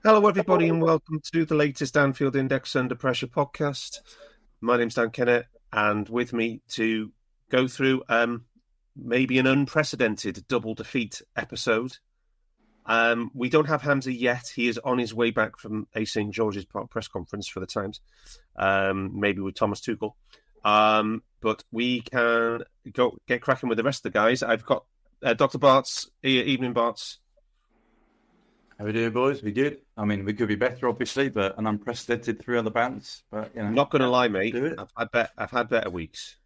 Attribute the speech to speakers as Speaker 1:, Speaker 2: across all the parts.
Speaker 1: Hello, everybody, and welcome to the latest Anfield Index Under Pressure podcast. My name's Dan Kennett, and with me to go through maybe an unprecedented double defeat episode. We don't have Hamzah yet. He is on his way back from a St. George's Park press conference for the Times, maybe with Thomas Tuchel. But we can go get cracking with the rest of the guys. I've got Dr. Barts. Evening, Barts.
Speaker 2: How we doing, boys? We good. I mean, we could be better, obviously, but an unprecedented 3 other bounce. But you know,
Speaker 1: not going to lie, mate. I've had better weeks.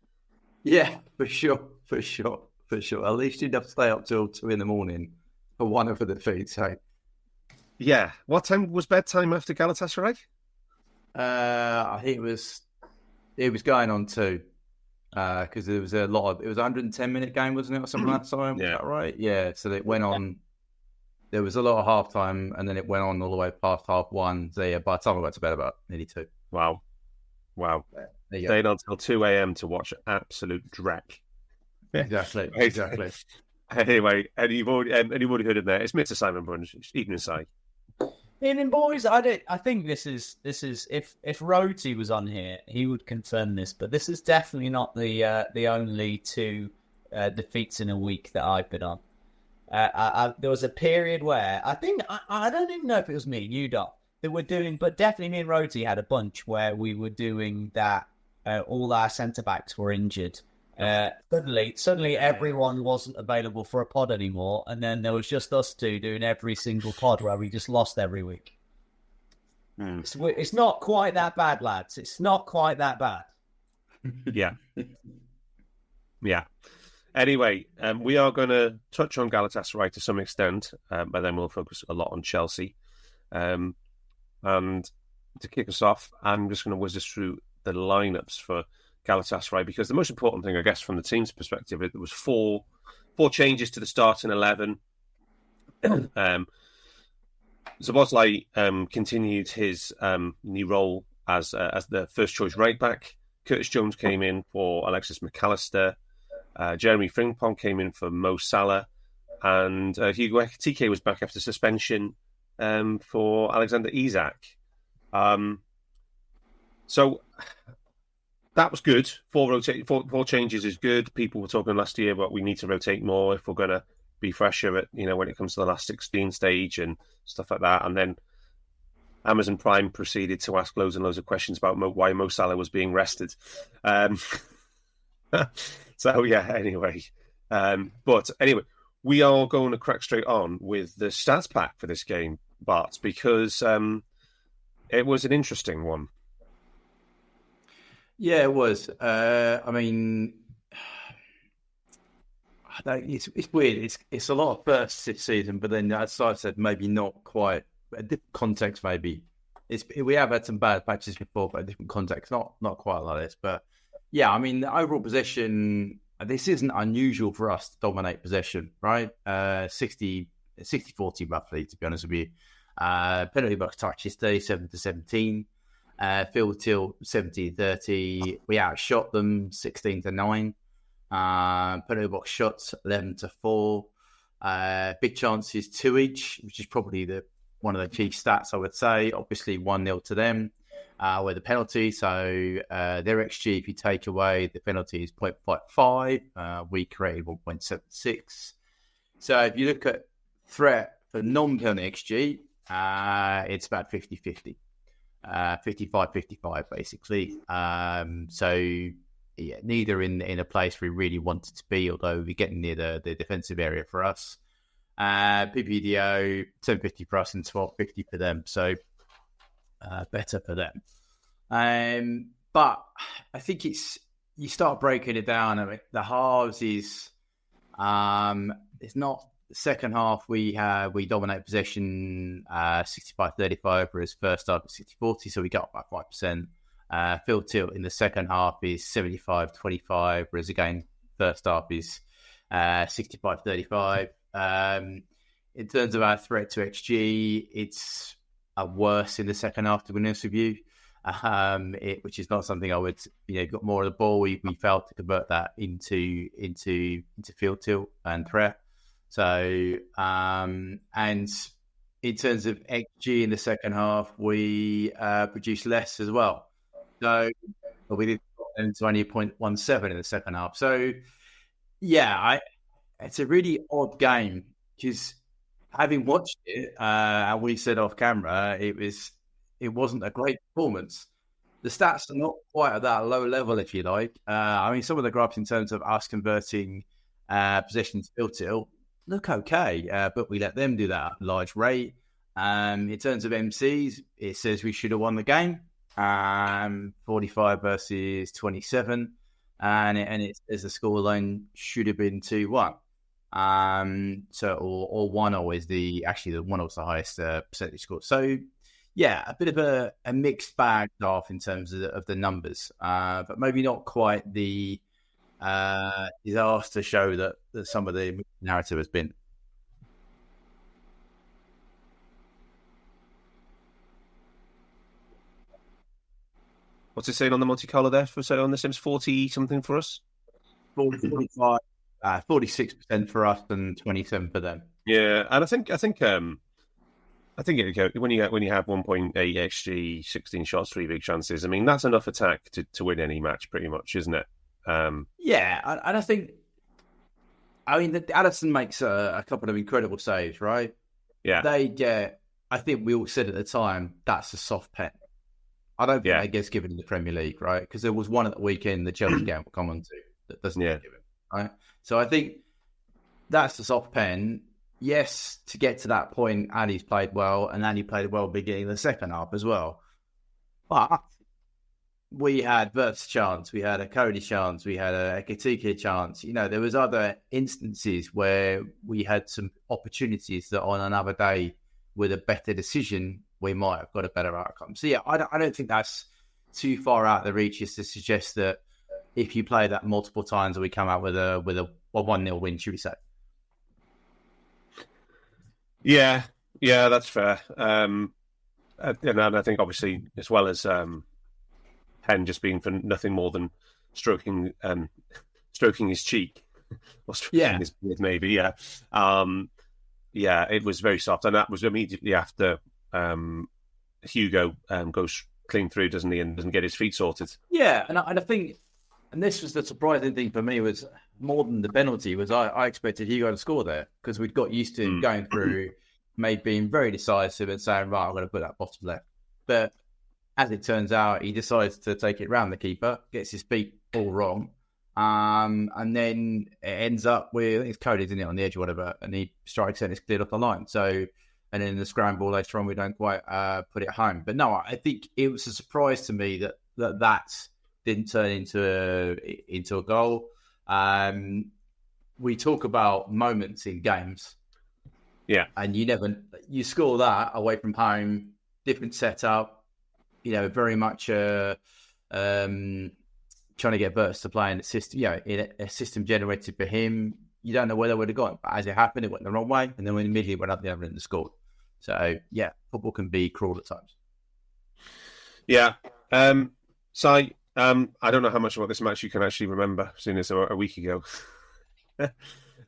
Speaker 2: Yeah, for sure. At least you'd have to stay up till 2 a.m. for one of the defeats. Hey.
Speaker 1: Yeah. What time was bedtime after Galatasaray?
Speaker 2: I think it was going on 2 because there was it was a 110-minute game, wasn't it, or something like that time?
Speaker 1: Yeah.
Speaker 2: Was that right? Yeah. So it went on. There was a lot of half time, and then it went on all the way past half 1. So yeah, by the time I got to bed, about nearly 2.
Speaker 1: Wow. Stayed until 2 a.m. to watch absolute dreck.
Speaker 2: Exactly.
Speaker 1: Anyway, and you've already heard it there. It's Mr. Simon Brunch, evening side.
Speaker 3: Evening, boys. I think this is if Roti was on here, he would confirm this, but this is definitely not the only 2 defeats in a week that I've been on. There was a period where I don't even know if it was me and you, Doc, that were doing, but definitely me and Roti had a bunch where we were doing that. All our centre backs were injured. Suddenly, everyone wasn't available for a pod anymore, and then there was just us 2 doing every single pod where we just lost every week. It's not quite that bad, lads. It's not quite that bad.
Speaker 1: Yeah. Anyway, we are going to touch on Galatasaray to some extent, but then we'll focus a lot on Chelsea. And to kick us off, I'm just going to whiz us through the lineups for Galatasaray, because the most important thing, I guess, from the team's perspective, it was four changes to the starting 11. Szoboszlai continued his new role as the first choice right back. Curtis Jones came in for Alexis McAllister. Jeremy Frimpong came in for Mo Salah, and Hugo Ekitike was back after suspension for Alexander Isak. So that was good. Four changes is good. People were talking last year about we need to rotate more if we're going to be fresher at, when it comes to the last 16 stage and stuff like that. And then Amazon Prime proceeded to ask loads and loads of questions about why Mo Salah was being rested. So yeah, anyway. But anyway, we are going to crack straight on with the stats pack for this game, Bart, because it was an interesting one.
Speaker 2: Yeah, it was. I mean, it's weird. It's a lot of bursts this season, but then, as I said, maybe not quite. A different context, maybe. We have had some bad patches before, but a different context. Not quite like this, but yeah. I mean, the overall possession. This isn't unusual for us to dominate possession, right? 60-40 roughly, to be honest with you. Penalty box touches 37-17. Field tilt 17-30. We outshot them 16-9. Penalty box shots 11-4. Big chances 2 each, which is probably one of the key stats, I would say. Obviously 1-0 to them with the penalty. So their XG, if you take away the penalty, is 0.55. We created 1.76. So if you look at threat for non-penalty XG, it's about 50-50. 55-55 basically. So yeah, neither in a place we really wanted to be, although we're getting near the defensive area for us. PPDO 10.50 for us and 12.50 for them, so better for them. But I think you start breaking it down. I mean, the halves is it's not. The second half, we dominate possession 65-35, whereas first half is 60-40, so we got up by 5%. Field tilt in the second half is 75-25, whereas again, first half is 65-35. In terms of our threat to XG, it's worse in the second half, to be honest with you, which is not something I would, got more of the ball. We failed to convert that into field tilt and threat. So, and in in terms of XG in the second half, we produced less as well. So we did to only 0.17 in the second half. So yeah, it's a really odd game because having watched it, and we said off camera, it wasn't a great performance. The stats are not quite at that low level, if you like. I mean, some of the graphs in terms of us converting possessions to look okay, but we let them do that at a large rate. In terms of MCs, it says we should have won the game, 45 versus 27, and it says the scoreline should have been 2-1. Or 1-0 is the 1-0 was the highest percentage score. So yeah, a bit of a mixed bag off in terms of the numbers, but maybe not quite the disaster show that some of the narrative has been.
Speaker 1: What's it saying on the Monte Carlo there for on the Sims 40 something for us?
Speaker 2: 45, 46% for us and 27 for them.
Speaker 1: Yeah, and I think when you have 1.8 xG, 16 shots, 3 big chances. I mean, that's enough attack to win any match, pretty much, isn't it?
Speaker 2: Yeah, and I think, Alisson makes a couple of incredible saves, right?
Speaker 1: Yeah,
Speaker 2: they get. I think we all said at the time that's a soft pen. I don't think that gets given in the Premier League, right? Because there was one at the weekend, the Chelsea game we'll come on to, that doesn't get given, right? So I think that's the soft pen. Yes, to get to that point, Ali's played well, and Ali played well beginning of the second half as well. But we had Bert's chance, we had a Cody chance, we had a Ekitike chance. There was other instances where we had some opportunities that on another day with a better decision, we might have got a better outcome. So yeah, I don't think that's too far out of the reaches to suggest that if you play that multiple times, we come out with a 1-0 win, should we say?
Speaker 1: Yeah, that's fair. And I think obviously, as well as Hen just being for nothing more than stroking his cheek or stroking his beard, maybe. It was very soft, and that was immediately after Hugo goes clean through, doesn't he, and doesn't get his feet sorted.
Speaker 2: Yeah, and I think, and this was the surprising thing for me, was more than the penalty, was I expected Hugo to score there, because we'd got used to him going through, maybe being very decisive and saying, right, I'm going to put that bottom left. But as it turns out, he decides to take it round the keeper, gets his feet all wrong, and then it ends up with, I think it's Cody, isn't it, on the edge or whatever, and he strikes it and it's cleared off the line. So, and then the scramble later on, we don't quite put it home. But no, I think it was a surprise to me that didn't turn into a goal. We talk about moments in games.
Speaker 1: Yeah.
Speaker 2: And you score that away from home, different setup, very much trying to get Barts to play in a system, in a system generated for him. You don't know where they would have gone. But as it happened, it went the wrong way, and then we immediately went up the other end and scored. So, yeah, football can be cruel at times.
Speaker 1: Yeah. Si, I don't know how much about this match you can actually remember, seeing as a week ago.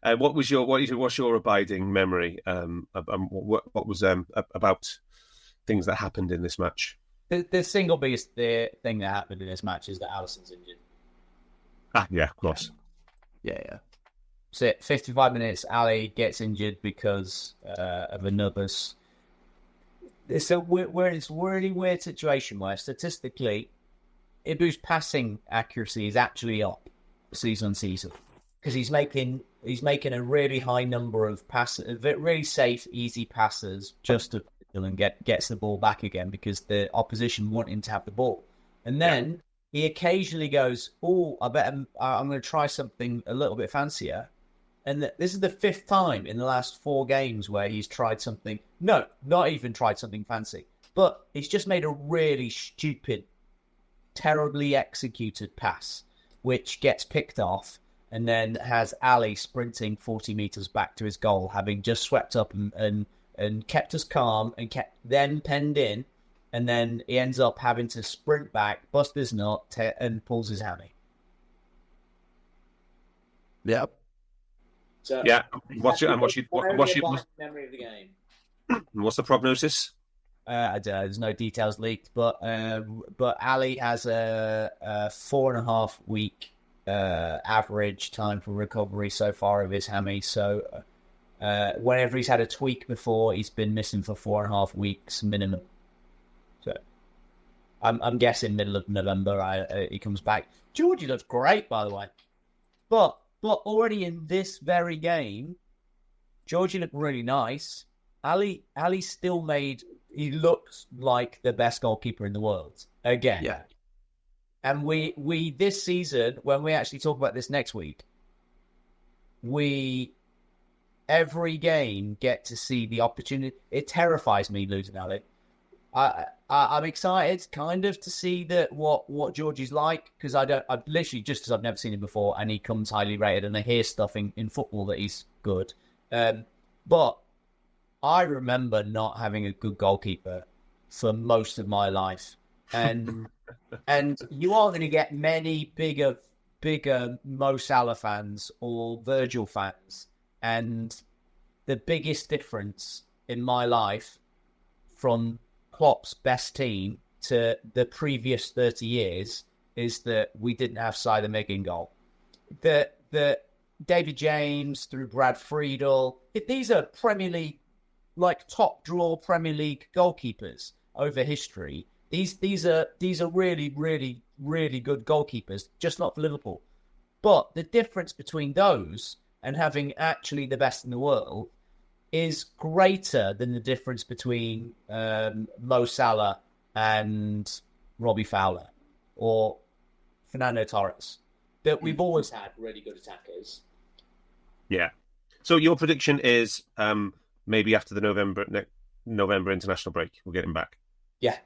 Speaker 1: What's your abiding memory? What was about things that happened in this match?
Speaker 3: The single biggest thing that happened in this match is that Alisson's injured.
Speaker 1: Yeah, of course.
Speaker 3: Yeah. So 55 minutes, Ali gets injured because of a nubbers. It's a really weird situation where statistically, Ibu's passing accuracy is actually up season on season, because he's making a really high number of passes, really safe, easy passes, just to and gets the ball back again because the opposition want him to have the ball. And then he occasionally goes, "Oh, I bet I'm going to try something a little bit fancier." And this is the 5th time in the last 4 games where he's tried something. No, not even tried something fancy, but he's just made a really stupid, terribly executed pass, which gets picked off, and then has Ali sprinting 40 meters back to his goal, having just swept up and kept us calm and kept them penned in, and then he ends up having to sprint back, bust his nut, and pulls his hammy.
Speaker 2: Yep.
Speaker 3: So,
Speaker 1: yeah. What's your
Speaker 3: memory of the game?
Speaker 1: What's the prognosis?
Speaker 3: There's no details leaked, but Ali has a 4.5 week average time for recovery so far of his hammy. So whenever he's had a tweak before, he's been missing for 4.5 weeks minimum. So I'm guessing middle of November he comes back. Georgie looks great, by the way, but already in this very game, Georgie looked really nice. Ali still made. He looks like the best goalkeeper in the world again.
Speaker 2: Yeah.
Speaker 3: And we this season, when we actually talk about this next week, we every game get to see the opportunity. It terrifies me losing Ali. I'm excited kind of to see that what Georgie's like, because I've literally just because I've never seen him before, and he comes highly rated, and I hear stuff in football that he's good. But I remember not having a good goalkeeper for most of my life. And you are going to get many bigger Mo Salah fans or Virgil fans. And the biggest difference in my life from Klopp's best team to the previous 30 years is that we didn't have Saïd in goal. The David James through Brad Friedel, these are Premier League, like top draw Premier League goalkeepers over history. These are really, really, really good goalkeepers, just not for Liverpool. But the difference between those and having actually the best in the world is greater than the difference between Mo Salah and Robbie Fowler or Fernando Torres. That we've always had really good attackers.
Speaker 1: Yeah. So your prediction is maybe after the November international break, we'll get him back.
Speaker 3: Yeah.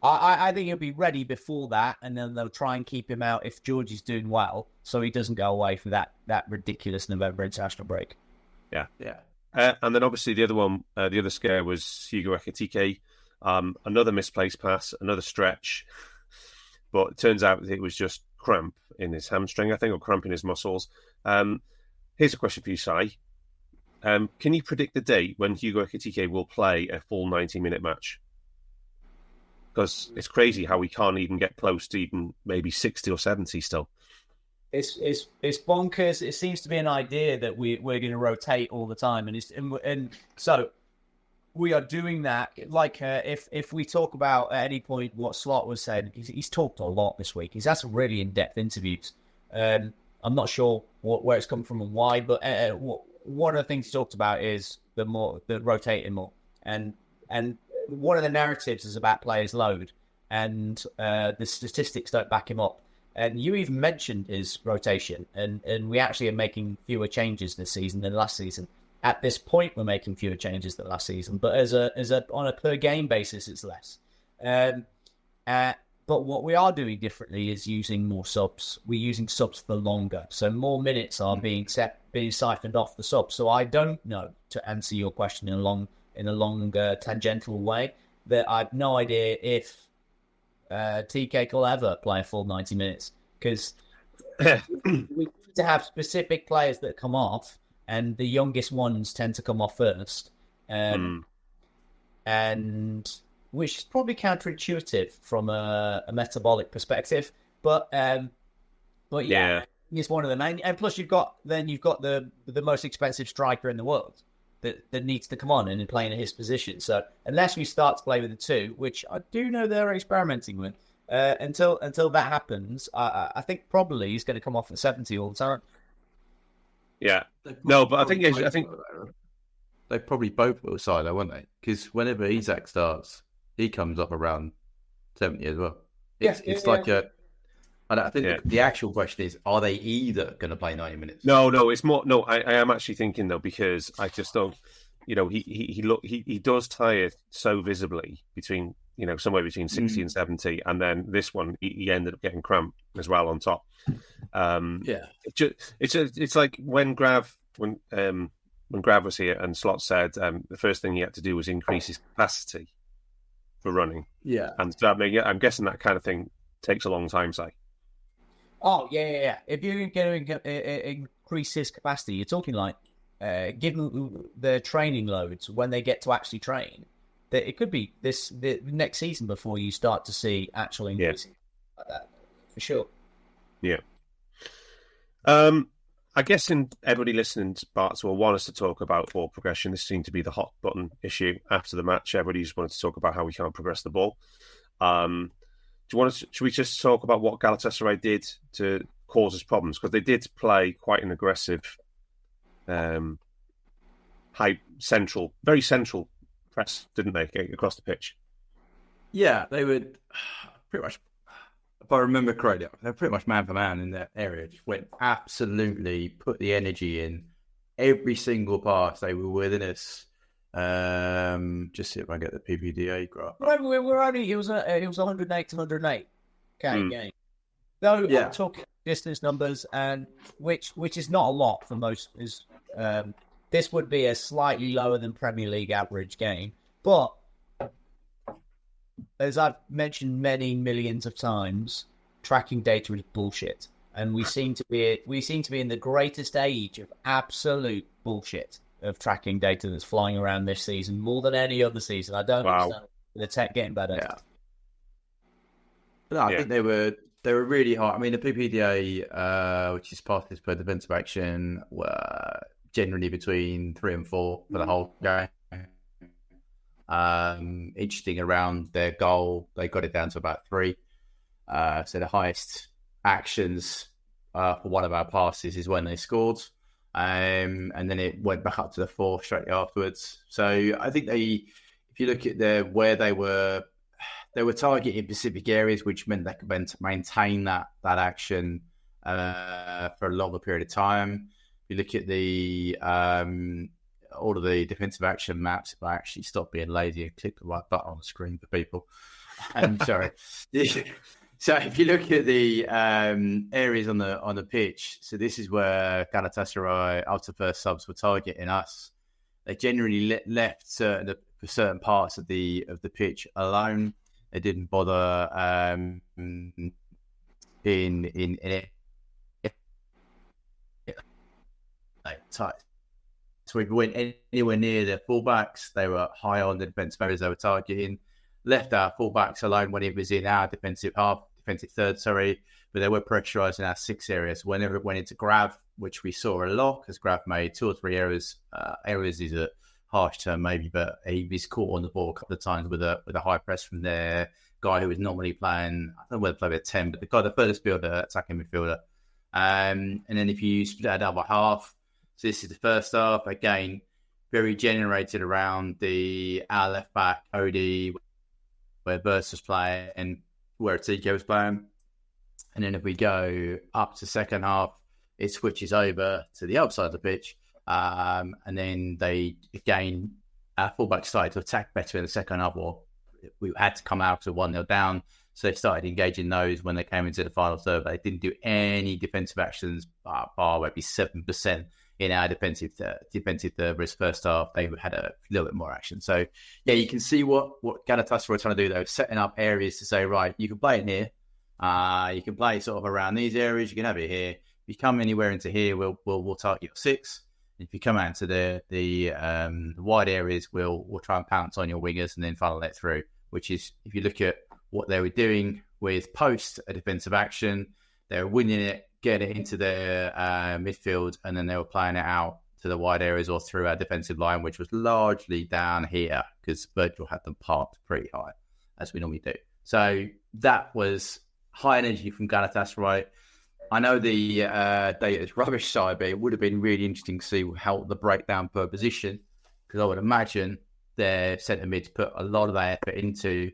Speaker 3: I think he'll be ready before that, and then they'll try and keep him out if Georgie's doing well, so he doesn't go away for that ridiculous November international break.
Speaker 1: Yeah. And then obviously the other scare was Hugo Ekitike. Another misplaced pass, another stretch, but it turns out that it was just cramp in his hamstring, I think, or cramp in his muscles. Here's a question for you, Si. Can you predict the date when Hugo Ekitike will play a full 90-minute match? Because it's crazy how we can't even get close to even maybe 60 or 70 still.
Speaker 3: It's bonkers. It seems to be an idea that we're going to rotate all the time, and so we are doing that. Like if we talk about at any point what Slot was saying, he's talked a lot this week. He's had some really in-depth interviews. I'm not sure where it's come from and why, but one of the things he talked about is the rotating more, and one of the narratives is about players' load, and the statistics don't back him up. And you even mentioned his rotation, and we actually are making fewer changes this season than last season. At this point, we're making fewer changes than last season, but as a on a per game basis, it's less. But what we are doing differently is using more subs. We're using subs for longer, so more minutes are being siphoned off the subs. So I don't know, to answer your question in a longer tangential way, that I've no idea if TK will ever play a full 90 minutes, because we need to have specific players that come off, and the youngest ones tend to come off first, and which is probably counterintuitive from a metabolic perspective, but yeah, it's one of the main. And plus, you've got the most expensive striker in the world that needs to come on and play in his position. So unless we start to play with the two, which I do know they're experimenting with, until that happens, I think probably he's going to come off at 70 all the time.
Speaker 1: Yeah, no, but I think
Speaker 2: they probably both will silo, won't they? Because whenever Isak starts, he comes up around 70 as well. It's like a. And I think the actual question is: are they either going to play 90 minutes?
Speaker 1: No, it's more. No, I am actually thinking though, because I just don't. He does tire so visibly between somewhere between 60 and 70, and then this one he ended up getting cramp as well on top. It's like when Grav was here and Slot said the first thing he had to do was increase his capacity for running.
Speaker 2: Yeah,
Speaker 1: and so I'm guessing that kind of thing takes a long time, say.
Speaker 3: Oh, yeah. If you're going to increase his capacity, you're talking like given the training loads when they get to actually train, that it could be the next season before you start to see actual increases like that, for sure.
Speaker 1: Yeah. I guess everybody listening to Barts will want us to talk about ball progression. This seemed to be the hot button issue after the match. Everybody just wanted to talk about how we can't progress the ball. Should we just talk about what Galatasaray did to cause us problems? Because they did play quite an aggressive, very central press, didn't they, across the pitch?
Speaker 2: Yeah, they would pretty much, if I remember correctly, they're pretty much man for man in that area. Just went absolutely, put the energy in. Every single pass, they were within us. Just see if I get the PPDA graph.
Speaker 3: We're only it was 108 to 108 game. Though I'm talking distance numbers, and which is not a lot for most. This would be a slightly lower than Premier League average game, but as I've mentioned many millions of times, tracking data is bullshit, and we seem to be in the greatest age of absolute bullshit of tracking data that's flying around this season more than any other season. I don't understand the tech getting better.
Speaker 2: Yeah. No, I think they were really hard. I mean, the PPDA, which is passes per defensive action, were generally between 3 and 4 for the whole game. Interesting around their goal, they got it down to about 3. So the highest actions for one of our passes is when they scored. And then it went back up to the 4 straight afterwards. So I think if you look at where they were targeting specific areas, which meant they could maintain that action for a longer period of time. If you look at all of the defensive action maps, if I actually stop being lazy and click the right button on the screen for people. I'm sorry. So if you look at the areas on the pitch, so this is where Galatasaray, after first subs, were targeting us. They generally left certain parts of the pitch alone. They didn't bother in it. Tight. So if we went anywhere near their fullbacks, they were high on the defensive areas they were targeting. Left our fullbacks alone when it was in our defensive third, but they were pressurising our 6 areas. Whenever it went into Grav, which we saw a lot, because Grav made 2 or 3 errors. Errors is a harsh term maybe, but he was caught on the ball a couple of times with a high press from their guy who was normally playing, I don't know whether played at 10, but the furthest fielder, attacking midfielder. And then if you split that down by half, so this is the first half, again, very generated around our left back, Cody, where Barts was playing and where TK was playing. And then if we go up to second half, it switches over to the other side of the pitch. And then our fullback started to attack better in the second half, or we had to come out to 1-0 down. So they started engaging those when they came into the final third. They didn't do any defensive actions, bar maybe 7% in our defensive third. Whereas first half, they had a little bit more action. So, yeah, you can see what Galatasaray were trying to do, though, setting up areas to say, right, you can play it here. You can play sort of around these areas. You can have it here. If you come anywhere into here, we'll target your 6. If you come out to the wide areas, we'll try and pounce on your wingers and then funnel it through, which is, if you look at what they were doing with post a defensive action, they were winning it, getting it into their midfield, and then they were playing it out to the wide areas or through our defensive line, which was largely down here because Virgil had them parked pretty high, as we normally do. So that was high energy from Galatasaray. I know the data is rubbish side, but it would have been really interesting to see how the breakdown per position, because I would imagine their centre mids put a lot of their effort into,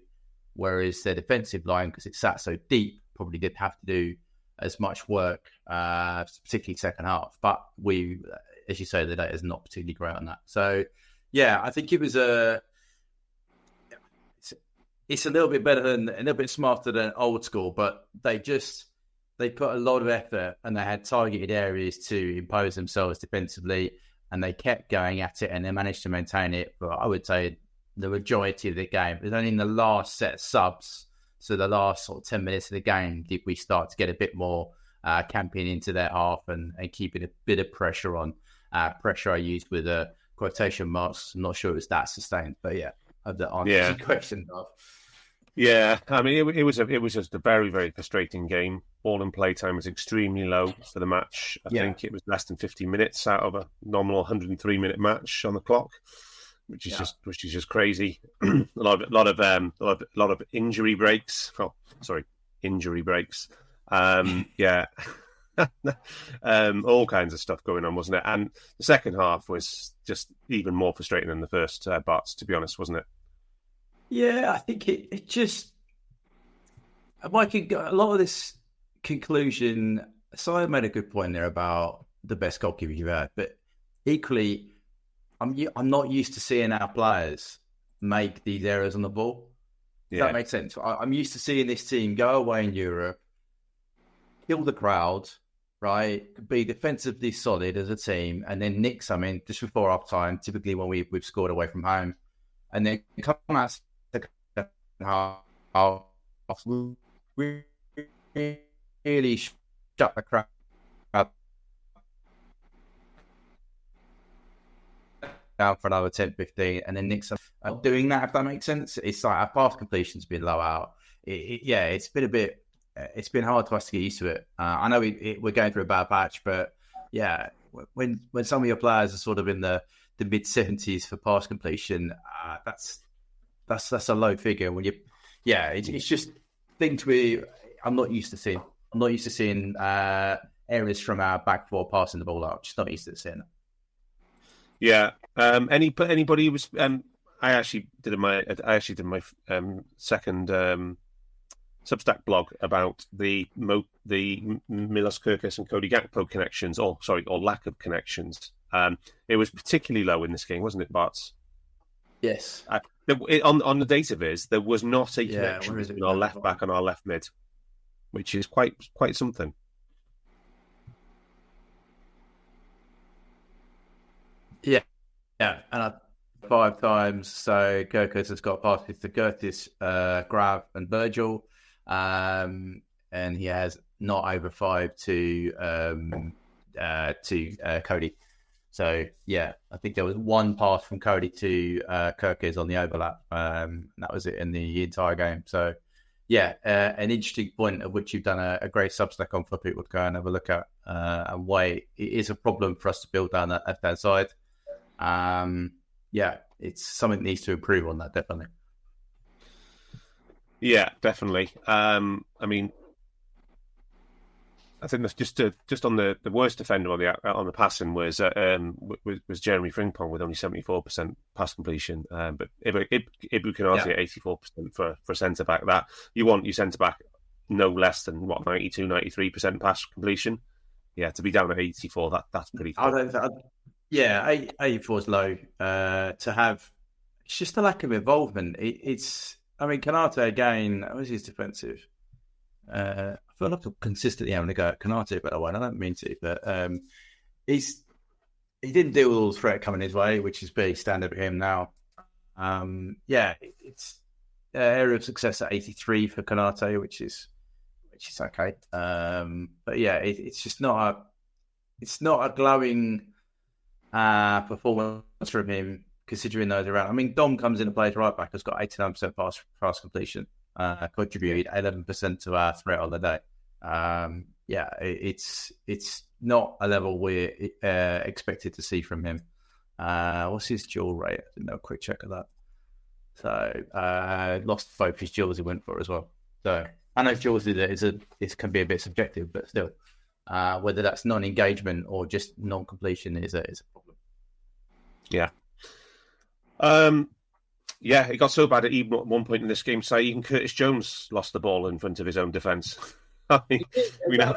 Speaker 2: whereas their defensive line, because it sat so deep, probably didn't have to do as much work, particularly second half. But we, as you say, the data is not particularly great on that. So, yeah, I think it was it's a little bit better than, a little bit smarter than old school, but they put a lot of effort and they had targeted areas to impose themselves defensively, and they kept going at it and they managed to maintain it for, I would say, the majority of the game. It was only in the last set of subs, so the last sort of 10 minutes of the game, did we start to get a bit more camping into their half and keeping a bit of pressure on. pressure I used with quotation marks. I'm not sure it was that sustained, but yeah, I hope that answers your question, Darth.
Speaker 1: Yeah, I mean, it was just a very, very frustrating game. Ball and play time was extremely low for the match. I think it was less than 50 minutes out of a nominal 103-minute match on the clock, which is just crazy. a lot of injury breaks. Oh, sorry, injury breaks. Yeah, all kinds of stuff going on, wasn't it? And the second half was just even more frustrating than the first, Barts, to be honest, wasn't it?
Speaker 2: Yeah, I think it just... Mike, a lot of this conclusion... Simon made a good point there about the best goalkeeper you've had, but equally, I'm not used to seeing our players make these errors on the ball. Does that make sense? I'm used to seeing this team go away in Europe, kill the crowd, right? Be defensively solid as a team, and then nick something just before half time, typically when we've scored away from home, and then come out half really shut the crowd down for another 10-15, and then Nick's doing that, if that makes sense. It's like our pass completion's been low out. It's been a bit... It's been hard for us to get used to it. I know we're going through a bad patch, but yeah, when some of your players are sort of in the mid-70s for pass completion, that's a low figure. When it's just things I'm not used to seeing. I'm not used to seeing areas from our back four passing the ball out. Just not used to seeing it.
Speaker 1: Yeah. Anybody was? I actually did my second Substack blog about the Milos Kerkez and Cody Gakpo connections, or lack of connections. It was particularly low in this game, wasn't it, Barts?
Speaker 2: Yes.
Speaker 1: On the data viz, there was not a connection between our left back and our left mid, which is quite something.
Speaker 2: Yeah, and 5 times. So Kerkez has got passes to Curtis, Grav, and Virgil, and he has not over 5 to Cody. So yeah, I think there was one pass from Cody to Kerkez on the overlap. That was it in the entire game. So yeah, an interesting point of which you've done a great Substack on for people to go and have a look at, and why it is a problem for us to build down that left-hand side. Yeah, it's something that needs to improve on that, definitely.
Speaker 1: Yeah, definitely. I mean, I think that's just on the worst defender on the passing was Jeremy Frimpong with only 74% pass completion. But Ibu Konate at 84% for a centre back. That you want your centre back no less than 92-93% pass completion. Yeah, to be down at 84, that's pretty.
Speaker 2: Yeah, 84 is low. To have, it's just a lack of involvement. I mean, Konate again. What was his defensive? I feel like I'm consistently having to go at Konate, by the way. I don't mean to, but he didn't deal with all the threat coming his way, which is pretty standard for him now. It's area of success at 83 for Konate, which is okay. But yeah, it's just not a glowing performance from him, considering those around. I mean, Dom comes in and plays right back, has got 89% pass completion, contributed 11% to our threat on the day. It's not a level we're expected to see from him. What's his duel rate? I didn't know. A quick check of that. So lost both his duels he went for as well. So I know duels can be a bit subjective, but still, whether that's non-engagement or just non-completion is a problem.
Speaker 1: Yeah. It got so bad at even at one point in this game, so even Curtis Jones lost the ball in front of his own defence. I mean,
Speaker 3: I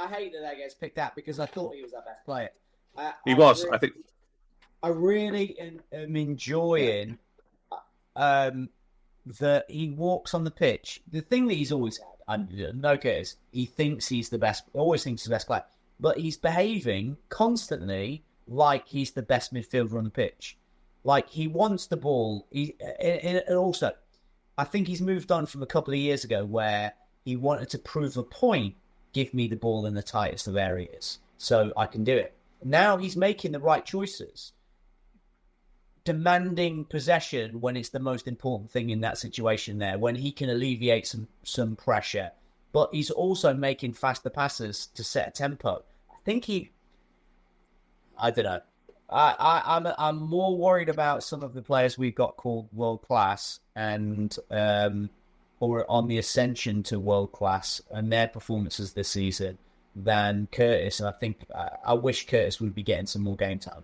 Speaker 3: hate that gets picked out because I thought he was our best player.
Speaker 1: I think.
Speaker 3: I really am enjoying that he walks on the pitch. The thing that he's always had, no cares, he thinks he's the best, always thinks he's the best player, but he's behaving constantly like he's the best midfielder on the pitch. Like, he wants the ball. And also, I think he's moved on from a couple of years ago where he wanted to prove a point, give me the ball in the tightest of areas so I can do it. now he's making the right choices, demanding possession when it's the most important thing in that situation there, when he can alleviate some pressure. But he's also making faster passes to set a tempo. I think I don't know. I'm more worried about some of the players we've got called world class and or on the ascension to world class and their performances this season than Curtis. And I think I wish Curtis would be getting some more game time.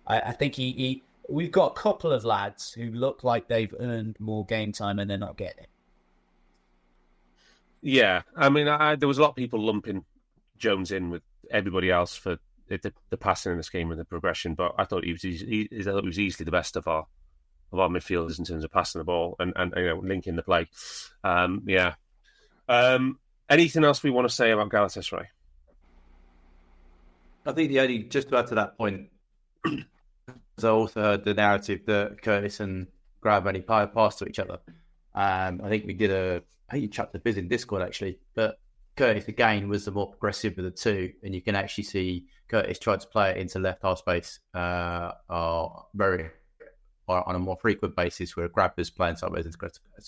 Speaker 3: I think we've got a couple of lads who look like they've earned more game time and they're not getting it.
Speaker 1: Yeah, I mean, there was a lot of people lumping Jones in with everybody else for the passing in this game and the progression, but I thought he was easily the best of our midfielders in terms of passing the ball and linking the play. Anything else we want to say about Galatasaray?
Speaker 2: I think the only, just to add to that point, I also heard the narrative that Curtis and Graham only passed to each other. I think you chucked the biz in Discord actually, but Curtis again was the more progressive of the two, and you can actually see Curtis tried to play it into left half space on a more frequent basis, where Grab was playing sideways into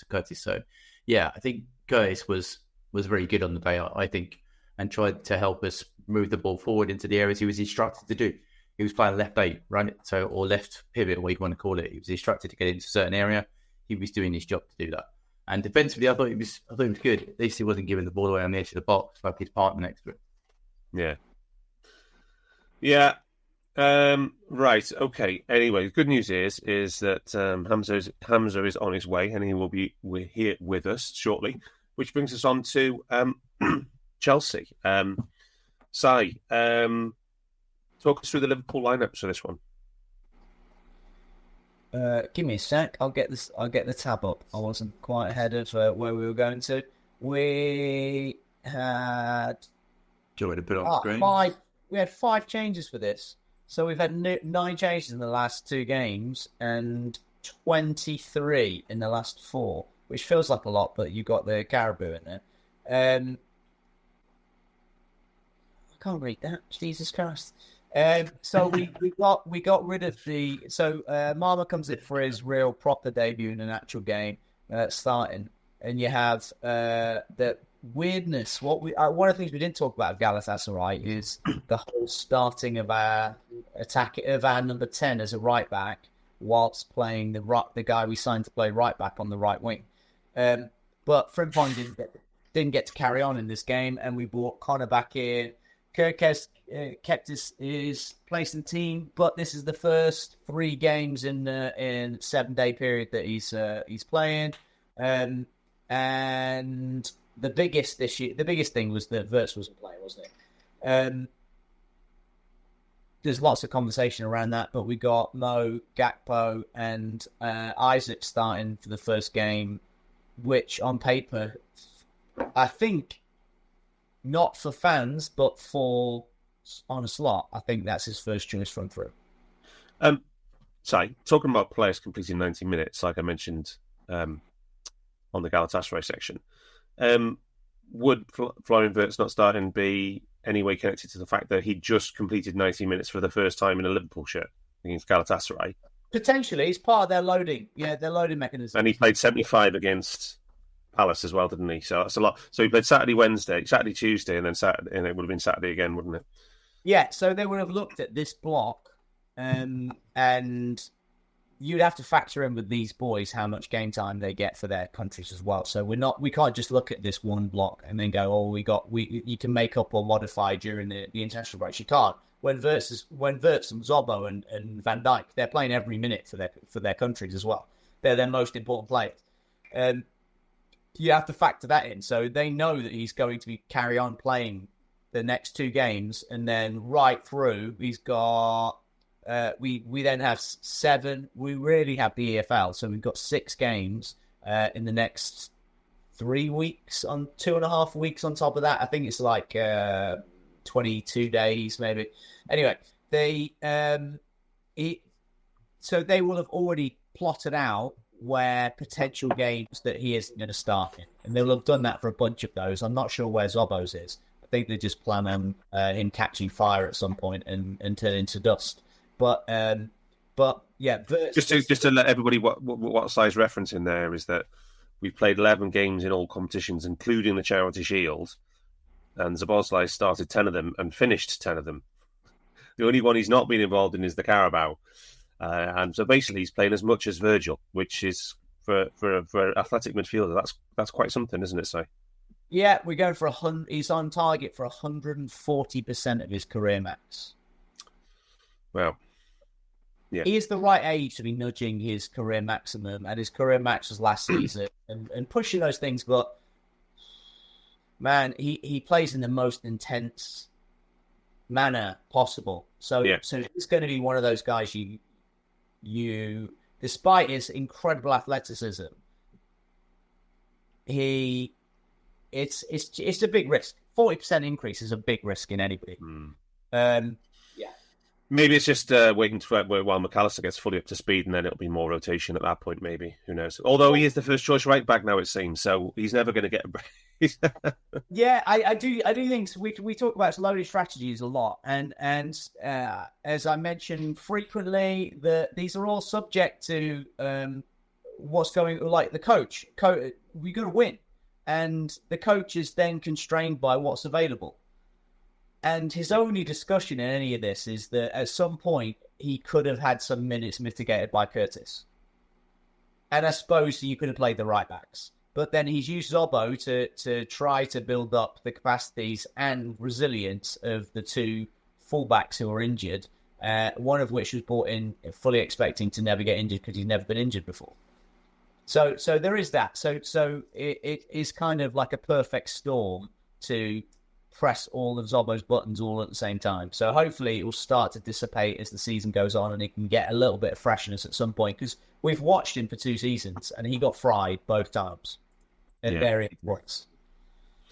Speaker 2: Curtis. So yeah, I think Curtis was very good on the day, I think, and tried to help us move the ball forward into the areas he was instructed to do. He was playing left 8, right? So, or left pivot, what you want to call it. He was instructed to get into a certain area. He was doing his job to do that. And defensively, I thought he was good. At least he wasn't giving the ball away on the edge of the box like his partner next to it.
Speaker 1: Yeah. Right. Okay. Anyway, the good news is that Hamzah is on his way, and he will be here with us shortly. Which brings us on to Chelsea. Si, talk us through the Liverpool lineups for this one.
Speaker 3: Give me a sec. I'll get the tab up. I wasn't quite ahead of where we were going to. We had.
Speaker 2: Do you want me to put it on screen?
Speaker 3: We had 5 changes for this. So we've had 9 changes in the last 2 games and 23 in the last 4, which feels like a lot, but you got the Caribou in there. I can't read that. Jesus Christ. So we got rid of the. So Marma comes in for his real proper debut in an actual game, starting, and you have the weirdness. One of the things we didn't talk about Galatasaray is the whole starting of our attack of our number 10 as a right back, whilst playing the guy we signed to play right back on the right wing. But Frimpong didn't get to carry on in this game, and we brought Connor back in. Kirk has kept his place in the team, but this is the first 3 games in 7-day period that he's playing. And the biggest thing was that Verts wasn't playing, wasn't it? There's lots of conversation around that, but we got Mo, Gakpo, and Isaac starting for the first game, which on paper, I think, not for fans, but for on a slot, I think that's his first choice run through.
Speaker 1: Talking about players completing 90 minutes, like I mentioned on the Galatasaray section, would Florian Wirtz not starting be any way connected to the fact that he just completed 90 minutes for the first time in a Liverpool shirt against Galatasaray?
Speaker 3: Potentially, it's part of their loading. Yeah, their loading mechanism.
Speaker 1: And he played 75 against Palace as well, didn't he? So that's a lot. So he played Saturday, Tuesday, and then Saturday, and it would have been Saturday again, wouldn't it?
Speaker 3: Yeah. So they would have looked at this block, and you'd have to factor in with these boys how much game time they get for their countries as well. So we can't just look at this one block and then go, you can make up or modify during the international breaks. You can't. When Wirtz and Zobbo and Van Dijk, they're playing every minute for their countries as well. They're their most important players. You have to factor that in. So they know that he's going to carry on playing the next 2 games, and then right through he's got. We then have 7. We really have the EFL, so we've got 6 games in the next 3 weeks, on 2.5 weeks on top of that. I think it's like 22 days maybe. Anyway, so they will have already plotted out where potential games that he isn't going to start in, and they will have done that for a bunch of those. I'm not sure where Zobbo's is. I think they just plan on him catching fire at some point and turn into dust. But yeah,
Speaker 1: just to let everybody what size reference in there is that we've played 11 games in all competitions, including the Charity Shield, and Szoboszlai started 10 of them and finished 10 of them. The only one he's not been involved in is the Carabao, and so basically he's playing as much as Virgil, which is for an athletic midfielder. That's quite something, isn't it, Si?
Speaker 3: Yeah, we're going for he's on target for 140% of his career max.
Speaker 1: Wow. Yeah.
Speaker 3: He is the right age to be nudging his career maximum, and his career max was last season, and pushing those things. But man, he plays in the most intense manner possible. So he's going to be one of those guys you despite his incredible athleticism, it's a big risk. 40% increase is a big risk in anybody.
Speaker 1: Maybe it's just waiting while McAllister gets fully up to speed, and then it'll be more rotation at that point. Maybe, who knows? Although he is the first choice right back now, it seems, so he's never going to get a break.
Speaker 3: Yeah, I do think so. We talk about loaded strategies a lot, and as I mentioned frequently, these are all subject to what's going. Like the coach, we got to win, and the coach is then constrained by what's available. And his only discussion in any of this is that at some point he could have had some minutes mitigated by Curtis. And I suppose you could have played the right backs. But then he's used Zobbo to try to build up the capacities and resilience of the two fullbacks who are injured, one of which was brought in fully expecting to never get injured because he's never been injured before. So there is that. So it is kind of like a perfect storm to press all of Zobbo's buttons all at the same time. So hopefully it will start to dissipate as the season goes on, and he can get a little bit of freshness at some point, because we've watched him for 2 seasons and he got fried both times at varying points.